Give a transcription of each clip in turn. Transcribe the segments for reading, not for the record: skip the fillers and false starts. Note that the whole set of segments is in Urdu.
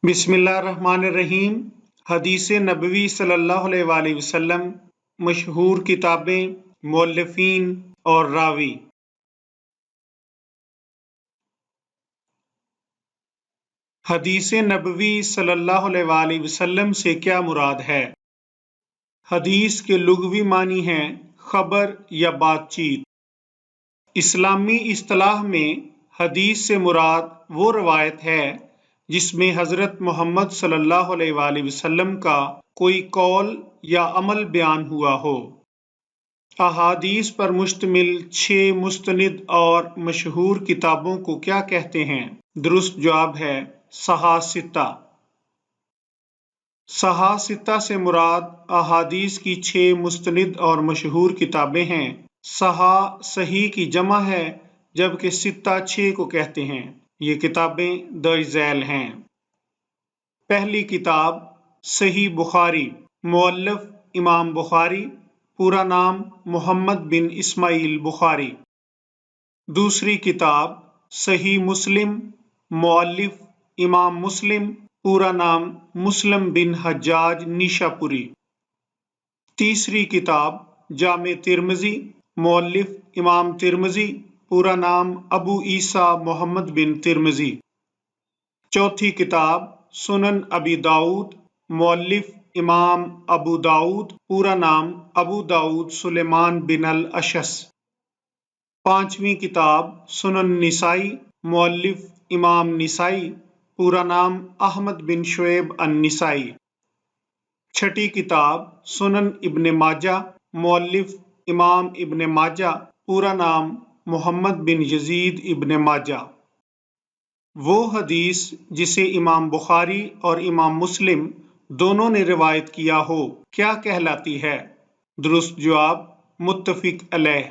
بسم اللہ الرحمن الرحیم۔ حدیث نبوی صلی اللہ علیہ وآلہ وسلم، مشہور کتابیں، مؤلفین اور راوی۔ حدیث نبوی صلی اللہ علیہ وآلہ وسلم سے کیا مراد ہے؟ حدیث کے لغوی معنی ہیں خبر یا بات چیت۔ اسلامی اصطلاح میں حدیث سے مراد وہ روایت ہے جس میں حضرت محمد صلی اللہ علیہ وآلہ وسلم کا کوئی قول یا عمل بیان ہوا ہو۔ احادیث پر مشتمل 6 مستند اور مشہور کتابوں کو کیا کہتے ہیں؟ درست جواب ہے صحاح ستہ۔ صحاح ستہ سے مراد احادیث کی 6 مستند اور مشہور کتابیں ہیں۔ صحاح صحیح کی جمع ہے جبکہ ستہ 6 کو کہتے ہیں۔ یہ کتابیں درج ذیل ہیں۔ پہلی کتاب صحیح بخاری، مؤلف امام بخاری، پورا نام محمد بن اسماعیل بخاری۔ دوسری کتاب صحیح مسلم، مؤلف امام مسلم، پورا نام مسلم بن حجاج نیشاپوری۔ تیسری کتاب جامع ترمذی، مؤلف امام ترمذی، پورا نام ابو عیسیٰ محمد بن ترمذی۔ چوتھی کتاب سنن ابی داؤد، مؤلف امام ابو داؤد، پورا نام ابو داؤد سلیمان بن الاشعث۔ پانچویں کتاب سنن نسائی، مؤلف امام نسائی، پورا نام احمد بن شعیب النسائی۔ چھٹی کتاب سنن ابن ماجہ، مؤلف امام ابن ماجہ، پورا نام محمد بن یزید ابن ماجہ۔ وہ حدیث جسے امام بخاری اور امام مسلم دونوں نے روایت کیا ہو کیا کہلاتی ہے؟ درست جواب متفق علیہ۔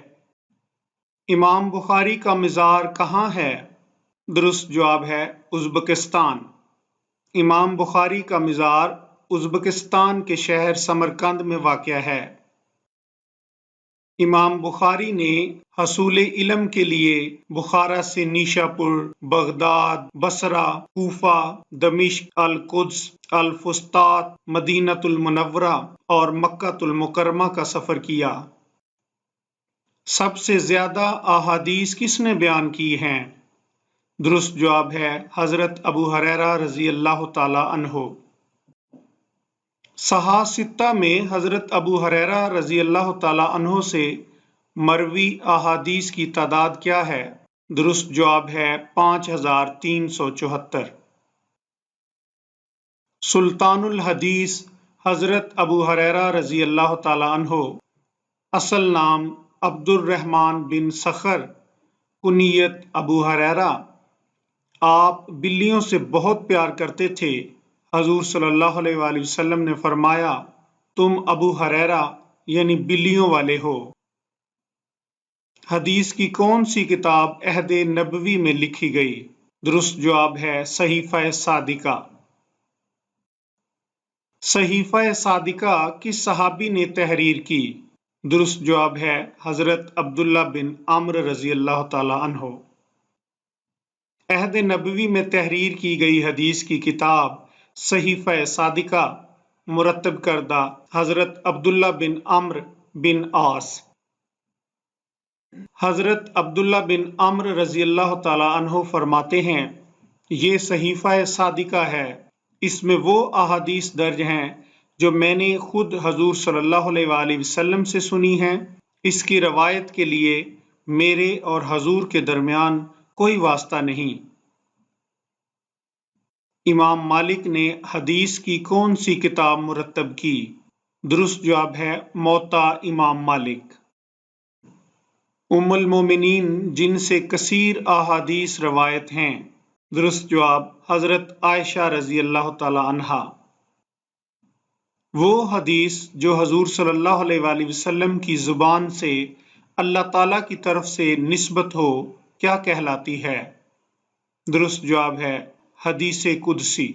امام بخاری کا مزار کہاں ہے؟ درست جواب ہے ازبکستان۔ امام بخاری کا مزار ازبکستان کے شہر سمرقند میں واقع ہے۔ امام بخاری نے حصول علم کے لیے بخارا سے نیشاپور، بغداد، بصرہ، کوفہ، دمشق، القدس، الفسطاط، مدینہ المنورہ اور مکہ المکرمہ کا سفر کیا۔ سب سے زیادہ احادیث کس نے بیان کی ہیں؟ درست جواب ہے حضرت ابو ہریرہ رضی اللہ تعالی عنہ۔ صحاح ستہ میں حضرت ابو ہریرہ رضی اللہ تعالی عنہ سے مروی احادیث کی تعداد کیا ہے؟ درست جواب ہے 5374۔ سلطان الحدیث حضرت ابو ہریرہ رضی اللہ تعالی عنہ، اصل نام عبد الرحمن بن صخر، کنیت ابو ہریرہ۔ آپ بلیوں سے بہت پیار کرتے تھے۔ حضور صلی اللہ علیہ وآلہ وسلم نے فرمایا تم ابو ہریرہ یعنی بلیوں والے ہو۔ حدیث کی کون سی کتاب عہد نبوی میں لکھی گئی؟ درست جواب ہے صحیفہ صادقہ۔ صحیفہ صادقہ کس صحابی نے تحریر کی؟ درست جواب ہے حضرت عبداللہ بن عمرو رضی اللہ تعالی عنہ۔ عہد نبوی میں تحریر کی گئی حدیث کی کتاب صحیفہ صادقہ مرتب کردہ حضرت عبداللہ بن عمرو بن عاص۔ حضرت عبداللہ بن عمرو رضی اللہ تعالی عنہ فرماتے ہیں یہ صحیفہ صادقہ ہے، اس میں وہ احادیث درج ہیں جو میں نے خود حضور صلی اللہ علیہ وآلہ وسلم سے سنی ہیں۔ اس کی روایت کے لیے میرے اور حضور کے درمیان کوئی واسطہ نہیں۔ امام مالک نے حدیث کی کون سی کتاب مرتب کی؟ درست جواب ہے موطا امام مالک۔ ام المومنین جن سے کثیر احادیث روایت ہیں؟ درست جواب حضرت عائشہ رضی اللہ تعالی عنہا۔ وہ حدیث جو حضور صلی اللہ علیہ وآلہ وسلم کی زبان سے اللہ تعالیٰ کی طرف سے نسبت ہو کیا کہلاتی ہے؟ درست جواب ہے حدیث قدسی۔